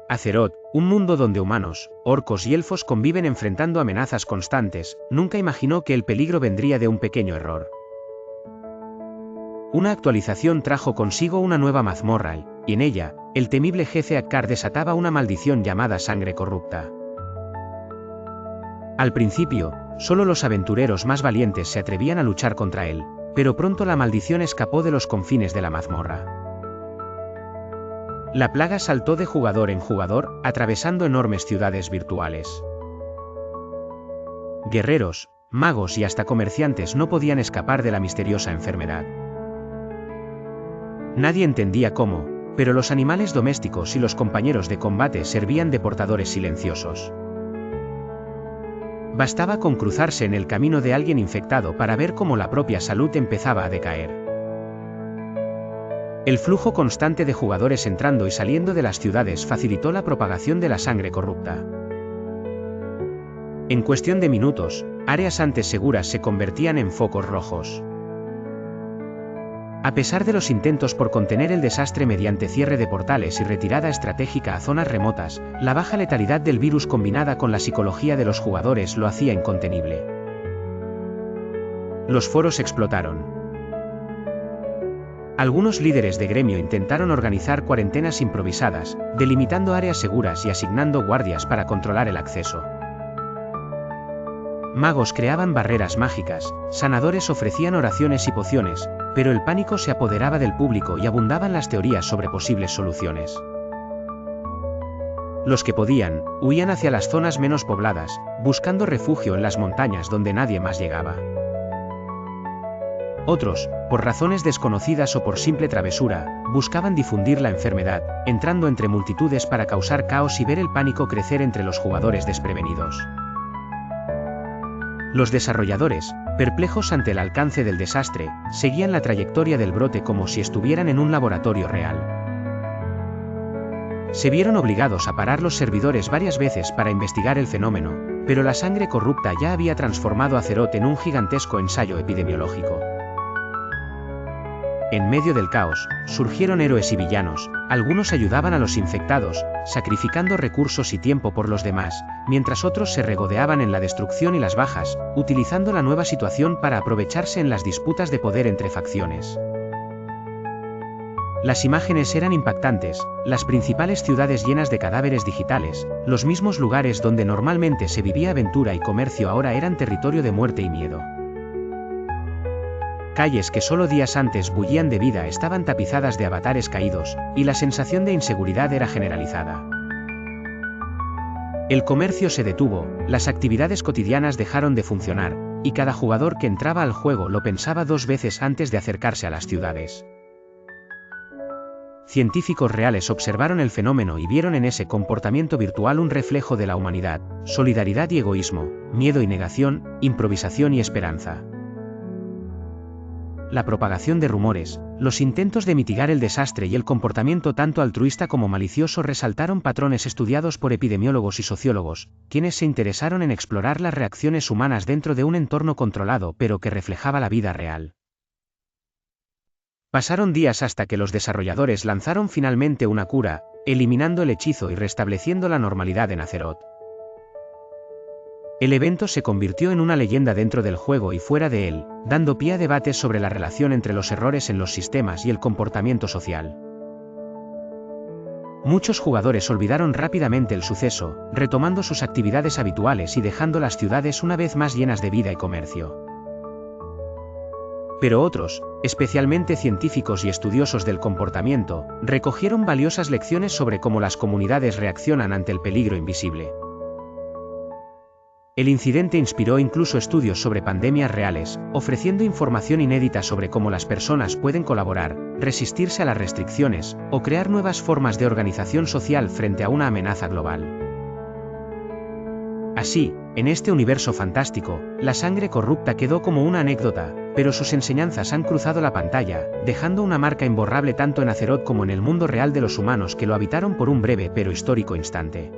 Azeroth, un mundo donde humanos, orcos y elfos conviven enfrentando amenazas constantes, nunca imaginó que el peligro vendría de un pequeño error. Una actualización trajo consigo una nueva mazmorra, y en ella, el temible jefe Akkar desataba una maldición llamada sangre corrupta. Al principio, solo los aventureros más valientes se atrevían a luchar contra él, pero pronto la maldición escapó de los confines de la mazmorra. La plaga saltó de jugador en jugador, atravesando enormes ciudades virtuales. Guerreros, magos y hasta comerciantes no podían escapar de la misteriosa enfermedad. Nadie entendía cómo, pero los animales domésticos y los compañeros de combate servían de portadores silenciosos. Bastaba con cruzarse en el camino de alguien infectado para ver cómo la propia salud empezaba a decaer. El flujo constante de jugadores entrando y saliendo de las ciudades facilitó la propagación de la sangre corrupta. En cuestión de minutos, áreas antes seguras se convertían en focos rojos. A pesar de los intentos por contener el desastre mediante cierre de portales y retirada estratégica a zonas remotas, la baja letalidad del virus combinada con la psicología de los jugadores lo hacía incontenible. Los foros explotaron. Algunos líderes de gremio intentaron organizar cuarentenas improvisadas, delimitando áreas seguras y asignando guardias para controlar el acceso. Magos creaban barreras mágicas, sanadores ofrecían oraciones y pociones, pero el pánico se apoderaba del público y abundaban las teorías sobre posibles soluciones. Los que podían, huían hacia las zonas menos pobladas, buscando refugio en las montañas donde nadie más llegaba. Otros, por razones desconocidas o por simple travesura, buscaban difundir la enfermedad, entrando entre multitudes para causar caos y ver el pánico crecer entre los jugadores desprevenidos. Los desarrolladores, perplejos ante el alcance del desastre, seguían la trayectoria del brote como si estuvieran en un laboratorio real. Se vieron obligados a parar los servidores varias veces para investigar el fenómeno, pero la sangre corrupta ya había transformado a Azeroth en un gigantesco ensayo epidemiológico. En medio del caos, surgieron héroes y villanos, algunos ayudaban a los infectados, sacrificando recursos y tiempo por los demás, mientras otros se regodeaban en la destrucción y las bajas, utilizando la nueva situación para aprovecharse en las disputas de poder entre facciones. Las imágenes eran impactantes, las principales ciudades llenas de cadáveres digitales, los mismos lugares donde normalmente se vivía aventura y comercio ahora eran territorio de muerte y miedo. Calles que solo días antes bullían de vida estaban tapizadas de avatares caídos, y la sensación de inseguridad era generalizada. El comercio se detuvo, las actividades cotidianas dejaron de funcionar, y cada jugador que entraba al juego lo pensaba dos veces antes de acercarse a las ciudades. Científicos reales observaron el fenómeno y vieron en ese comportamiento virtual un reflejo de la humanidad, solidaridad y egoísmo, miedo y negación, improvisación y esperanza. La propagación de rumores, los intentos de mitigar el desastre y el comportamiento tanto altruista como malicioso resaltaron patrones estudiados por epidemiólogos y sociólogos, quienes se interesaron en explorar las reacciones humanas dentro de un entorno controlado pero que reflejaba la vida real. Pasaron días hasta que los desarrolladores lanzaron finalmente una cura, eliminando el hechizo y restableciendo la normalidad en Azeroth. El evento se convirtió en una leyenda dentro del juego y fuera de él, dando pie a debates sobre la relación entre los errores en los sistemas y el comportamiento social. Muchos jugadores olvidaron rápidamente el suceso, retomando sus actividades habituales y dejando las ciudades una vez más llenas de vida y comercio. Pero otros, especialmente científicos y estudiosos del comportamiento, recogieron valiosas lecciones sobre cómo las comunidades reaccionan ante el peligro invisible. El incidente inspiró incluso estudios sobre pandemias reales, ofreciendo información inédita sobre cómo las personas pueden colaborar, resistirse a las restricciones, o crear nuevas formas de organización social frente a una amenaza global. Así, en este universo fantástico, la sangre corrupta quedó como una anécdota, pero sus enseñanzas han cruzado la pantalla, dejando una marca imborrable tanto en Azeroth como en el mundo real de los humanos que lo habitaron por un breve pero histórico instante.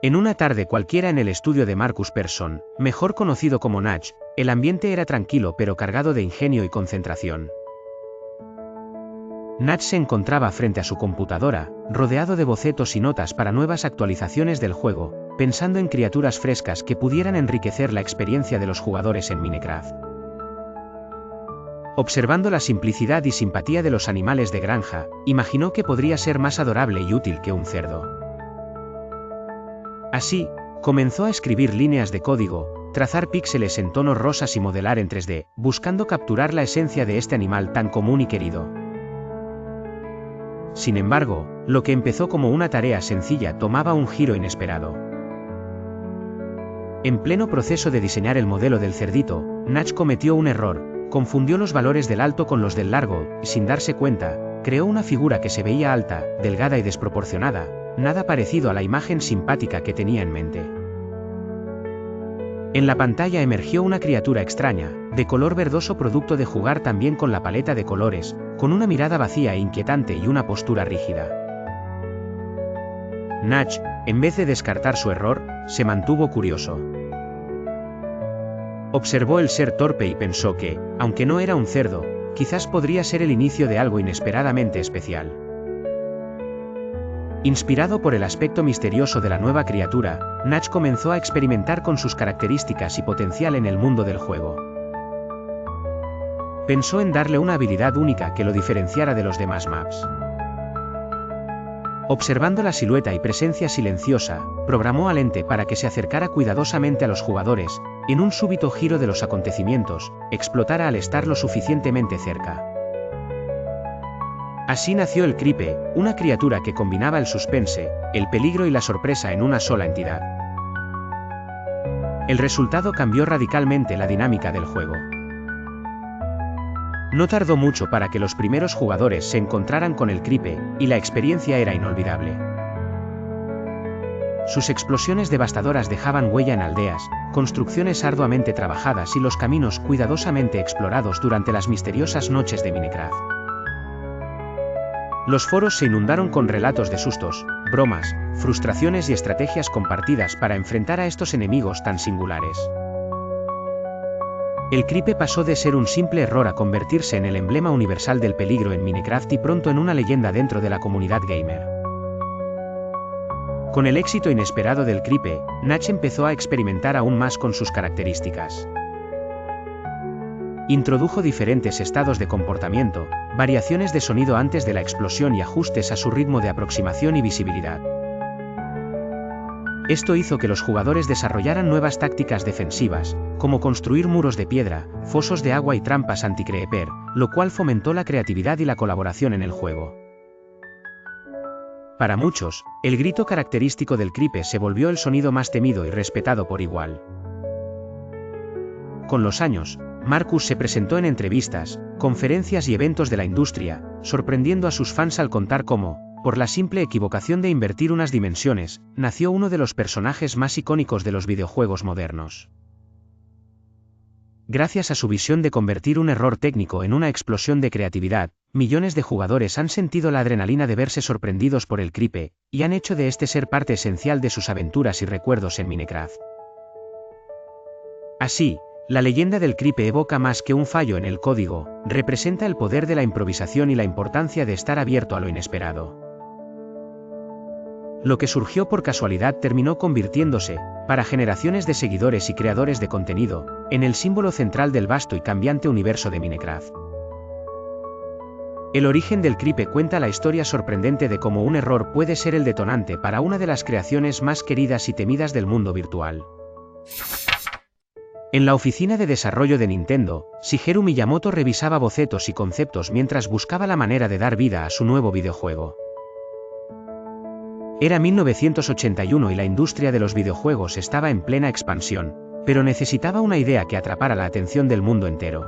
En una tarde cualquiera en el estudio de Marcus Persson, mejor conocido como Natch, el ambiente era tranquilo pero cargado de ingenio y concentración. Natch se encontraba frente a su computadora, rodeado de bocetos y notas para nuevas actualizaciones del juego, pensando en criaturas frescas que pudieran enriquecer la experiencia de los jugadores en Minecraft. Observando la simplicidad y simpatía de los animales de granja, imaginó que podría ser más adorable y útil que un cerdo. Así, comenzó a escribir líneas de código, trazar píxeles en tonos rosas y modelar en 3D, buscando capturar la esencia de este animal tan común y querido. Sin embargo, lo que empezó como una tarea sencilla tomaba un giro inesperado. En pleno proceso de diseñar el modelo del cerdito, Natch cometió un error, confundió los valores del alto con los del largo, y sin darse cuenta, creó una figura que se veía alta, delgada y desproporcionada, nada parecido a la imagen simpática que tenía en mente. En la pantalla emergió una criatura extraña, de color verdoso producto de jugar también con la paleta de colores, con una mirada vacía e inquietante y una postura rígida. Natch, en vez de descartar su error, se mantuvo curioso. Observó el ser torpe y pensó que, aunque no era un cerdo, quizás podría ser el inicio de algo inesperadamente especial. Inspirado por el aspecto misterioso de la nueva criatura, Natch comenzó a experimentar con sus características y potencial en el mundo del juego. Pensó en darle una habilidad única que lo diferenciara de los demás maps. Observando la silueta y presencia silenciosa, programó al ente para que se acercara cuidadosamente a los jugadores, en un súbito giro de los acontecimientos, explotara al estar lo suficientemente cerca. Así nació el Creepe, una criatura que combinaba el suspense, el peligro y la sorpresa en una sola entidad. El resultado cambió radicalmente la dinámica del juego. No tardó mucho para que los primeros jugadores se encontraran con el Creepe, y la experiencia era inolvidable. Sus explosiones devastadoras dejaban huella en aldeas, construcciones arduamente trabajadas y los caminos cuidadosamente explorados durante las misteriosas noches de Minecraft. Los foros se inundaron con relatos de sustos, bromas, frustraciones y estrategias compartidas para enfrentar a estos enemigos tan singulares. El Creepe pasó de ser un simple error a convertirse en el emblema universal del peligro en Minecraft y pronto en una leyenda dentro de la comunidad gamer. Con el éxito inesperado del Creepe, Natch empezó a experimentar aún más con sus características. Introdujo diferentes estados de comportamiento, variaciones de sonido antes de la explosión y ajustes a su ritmo de aproximación y visibilidad. Esto hizo que los jugadores desarrollaran nuevas tácticas defensivas, como construir muros de piedra, fosos de agua y trampas anti-creeper, lo cual fomentó la creatividad y la colaboración en el juego. Para muchos, el grito característico del Creepe se volvió el sonido más temido y respetado por igual. Con los años, Marcus se presentó en entrevistas, conferencias y eventos de la industria, sorprendiendo a sus fans al contar cómo, por la simple equivocación de invertir unas dimensiones, nació uno de los personajes más icónicos de los videojuegos modernos. Gracias a su visión de convertir un error técnico en una explosión de creatividad, millones de jugadores han sentido la adrenalina de verse sorprendidos por el Creepe, y han hecho de este ser parte esencial de sus aventuras y recuerdos en Minecraft. Así, la leyenda del Creepe evoca más que un fallo en el código, representa el poder de la improvisación y la importancia de estar abierto a lo inesperado. Lo que surgió por casualidad terminó convirtiéndose, para generaciones de seguidores y creadores de contenido, en el símbolo central del vasto y cambiante universo de Minecraft. El origen del Creepe cuenta la historia sorprendente de cómo un error puede ser el detonante para una de las creaciones más queridas y temidas del mundo virtual. En la oficina de desarrollo de Nintendo, Shigeru Miyamoto revisaba bocetos y conceptos mientras buscaba la manera de dar vida a su nuevo videojuego. Era 1981 y la industria de los videojuegos estaba en plena expansión, pero necesitaba una idea que atrapara la atención del mundo entero.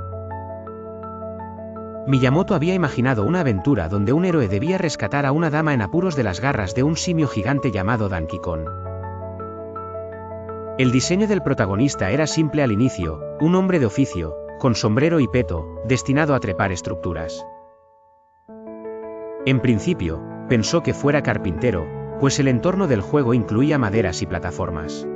Miyamoto había imaginado una aventura donde un héroe debía rescatar a una dama en apuros de las garras de un simio gigante llamado Donkey Kong. El diseño del protagonista era simple al inicio, un hombre de oficio, con sombrero y peto, destinado a trepar estructuras. En principio, pensó que fuera carpintero, pues el entorno del juego incluía maderas y plataformas.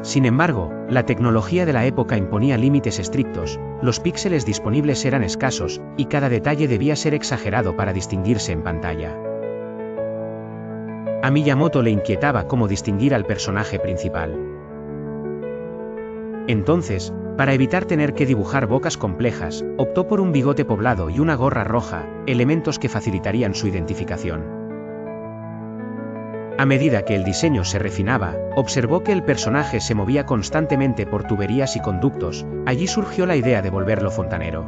Sin embargo, la tecnología de la época imponía límites estrictos, los píxeles disponibles eran escasos, y cada detalle debía ser exagerado para distinguirse en pantalla. A Miyamoto le inquietaba cómo distinguir al personaje principal. Entonces, para evitar tener que dibujar bocas complejas, optó por un bigote poblado y una gorra roja, elementos que facilitarían su identificación. A medida que el diseño se refinaba, observó que el personaje se movía constantemente por tuberías y conductos, allí surgió la idea de volverlo fontanero.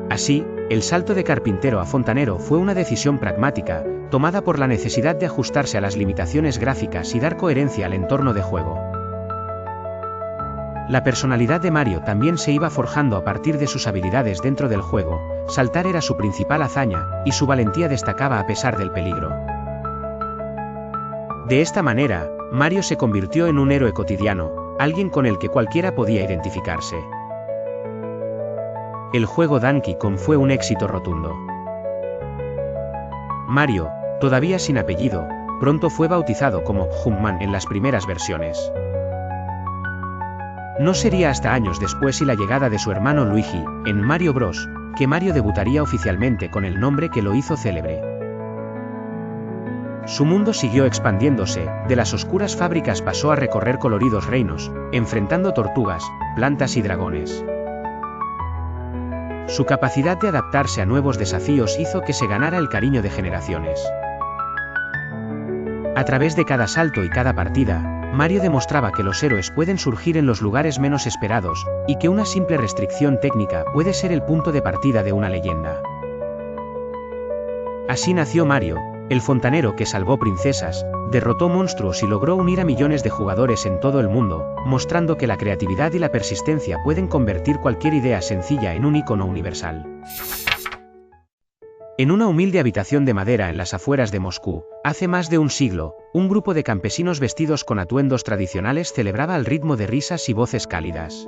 Así, el salto de carpintero a fontanero fue una decisión pragmática, tomada por la necesidad de ajustarse a las limitaciones gráficas y dar coherencia al entorno de juego. La personalidad de Mario también se iba forjando a partir de sus habilidades dentro del juego, saltar era su principal hazaña, y su valentía destacaba a pesar del peligro. De esta manera, Mario se convirtió en un héroe cotidiano, alguien con el que cualquiera podía identificarse. El juego Donkey Kong fue un éxito rotundo. Mario, todavía sin apellido, pronto fue bautizado como Jumpman en las primeras versiones. No sería hasta años después y la llegada de su hermano Luigi, en Mario Bros., que Mario debutaría oficialmente con el nombre que lo hizo célebre. Su mundo siguió expandiéndose, de las oscuras fábricas pasó a recorrer coloridos reinos, enfrentando tortugas, plantas y dragones. Su capacidad de adaptarse a nuevos desafíos hizo que se ganara el cariño de generaciones. A través de cada salto y cada partida, Mario demostraba que los héroes pueden surgir en los lugares menos esperados, y que una simple restricción técnica puede ser el punto de partida de una leyenda. Así nació Mario, el fontanero que salvó princesas, derrotó monstruos y logró unir a millones de jugadores en todo el mundo, mostrando que la creatividad y la persistencia pueden convertir cualquier idea sencilla en un icono universal. En una humilde habitación de madera en las afueras de Moscú, hace más de un siglo, un grupo de campesinos vestidos con atuendos tradicionales celebraba al ritmo de risas y voces cálidas.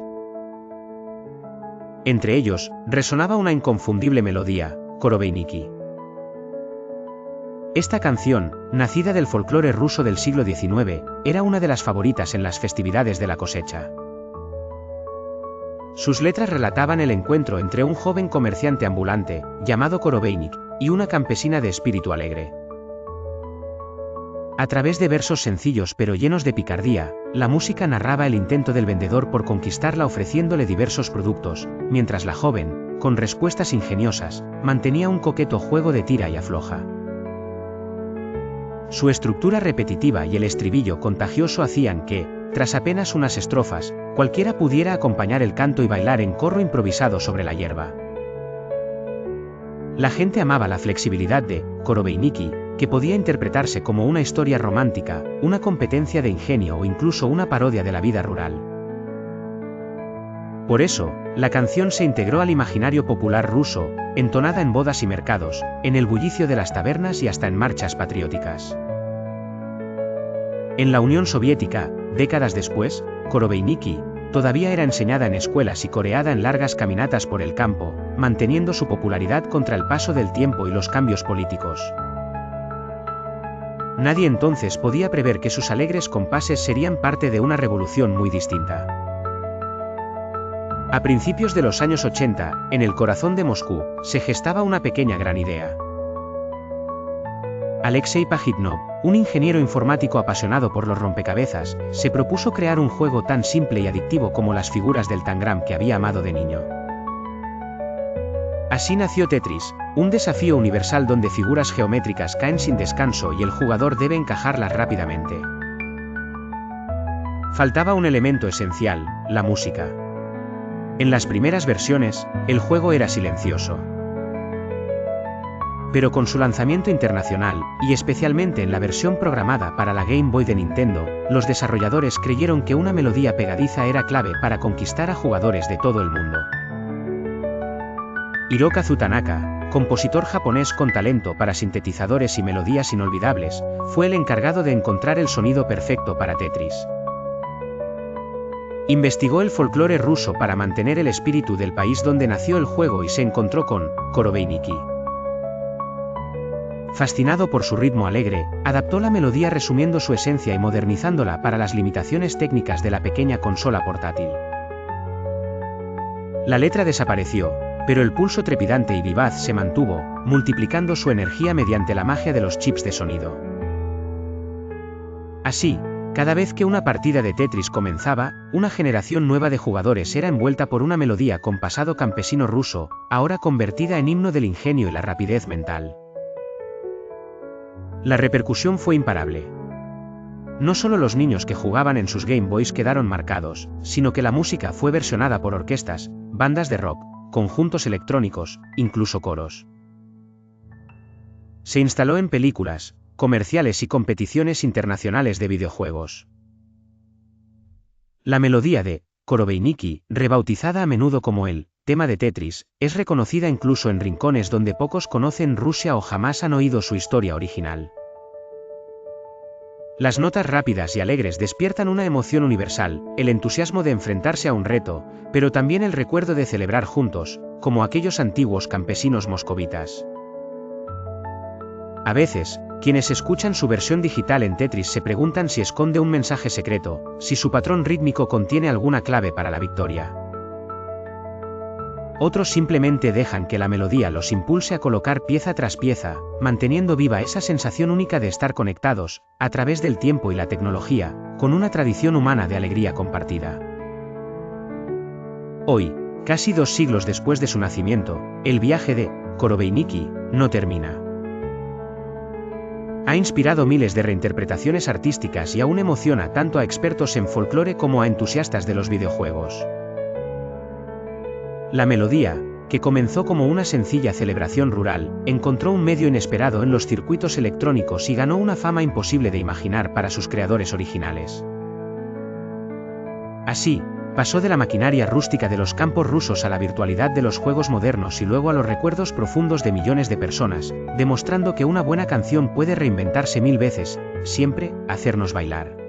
Entre ellos, resonaba una inconfundible melodía, Korobeiniki. Esta canción, nacida del folclore ruso del siglo XIX, era una de las favoritas en las festividades de la cosecha. Sus letras relataban el encuentro entre un joven comerciante ambulante, llamado Korobeinik, y una campesina de espíritu alegre. A través de versos sencillos pero llenos de picardía, la música narraba el intento del vendedor por conquistarla ofreciéndole diversos productos, mientras la joven, con respuestas ingeniosas, mantenía un coqueto juego de tira y afloja. Su estructura repetitiva y el estribillo contagioso hacían que, tras apenas unas estrofas, cualquiera pudiera acompañar el canto y bailar en corro improvisado sobre la hierba. La gente amaba la flexibilidad de Korobeiniki, que podía interpretarse como una historia romántica, una competencia de ingenio o incluso una parodia de la vida rural. Por eso, la canción se integró al imaginario popular ruso, entonada en bodas y mercados, en el bullicio de las tabernas y hasta en marchas patrióticas. En la Unión Soviética, décadas después, Korobeiniki todavía era enseñada en escuelas y coreada en largas caminatas por el campo, manteniendo su popularidad contra el paso del tiempo y los cambios políticos. Nadie entonces podía prever que sus alegres compases serían parte de una revolución muy distinta. A principios de los años 80, en el corazón de Moscú, se gestaba una pequeña gran idea. Alexei Pajitnov, un ingeniero informático apasionado por los rompecabezas, se propuso crear un juego tan simple y adictivo como las figuras del tangram que había amado de niño. Así nació Tetris, un desafío universal donde figuras geométricas caen sin descanso y el jugador debe encajarlas rápidamente. Faltaba un elemento esencial, la música. En las primeras versiones, el juego era silencioso. Pero con su lanzamiento internacional, y especialmente en la versión programada para la Game Boy de Nintendo, los desarrolladores creyeron que una melodía pegadiza era clave para conquistar a jugadores de todo el mundo. Hirokazu Tanaka, compositor japonés con talento para sintetizadores y melodías inolvidables, fue el encargado de encontrar el sonido perfecto para Tetris. Investigó el folclore ruso para mantener el espíritu del país donde nació el juego y se encontró con Korobeiniki. fascinado por su ritmo alegre, adaptó la melodía resumiendo su esencia y modernizándola para las limitaciones técnicas de la pequeña consola portátil. La letra desapareció, pero el pulso trepidante y vivaz se mantuvo, multiplicando su energía mediante la magia de los chips de sonido. Así, cada vez que una partida de Tetris comenzaba, una generación nueva de jugadores era envuelta por una melodía con pasado campesino ruso, ahora convertida en himno del ingenio y la rapidez mental. La repercusión fue imparable. No solo los niños que jugaban en sus Game Boys quedaron marcados, sino que la música fue versionada por orquestas, bandas de rock, conjuntos electrónicos, incluso coros. Se instaló en películas, comerciales y competiciones internacionales de videojuegos. La melodía de Korobeiniki, rebautizada a menudo como el tema de Tetris, es reconocida incluso en rincones donde pocos conocen Rusia o jamás han oído su historia original. Las notas rápidas y alegres despiertan una emoción universal, el entusiasmo de enfrentarse a un reto, pero también el recuerdo de celebrar juntos, como aquellos antiguos campesinos moscovitas. A veces, quienes escuchan su versión digital en Tetris se preguntan si esconde un mensaje secreto, si su patrón rítmico contiene alguna clave para la victoria. Otros simplemente dejan que la melodía los impulse a colocar pieza tras pieza, manteniendo viva esa sensación única de estar conectados, a través del tiempo y la tecnología, con una tradición humana de alegría compartida. Hoy, casi 2 siglos después de su nacimiento, el viaje de Korobeiniki no termina. Ha inspirado miles de reinterpretaciones artísticas y aún emociona tanto a expertos en folclore como a entusiastas de los videojuegos. La melodía, que comenzó como una sencilla celebración rural, encontró un medio inesperado en los circuitos electrónicos y ganó una fama imposible de imaginar para sus creadores originales. Así, pasó de la maquinaria rústica de los campos rusos a la virtualidad de los juegos modernos y luego a los recuerdos profundos de millones de personas, demostrando que una buena canción puede reinventarse 1000 veces, siempre hacernos bailar.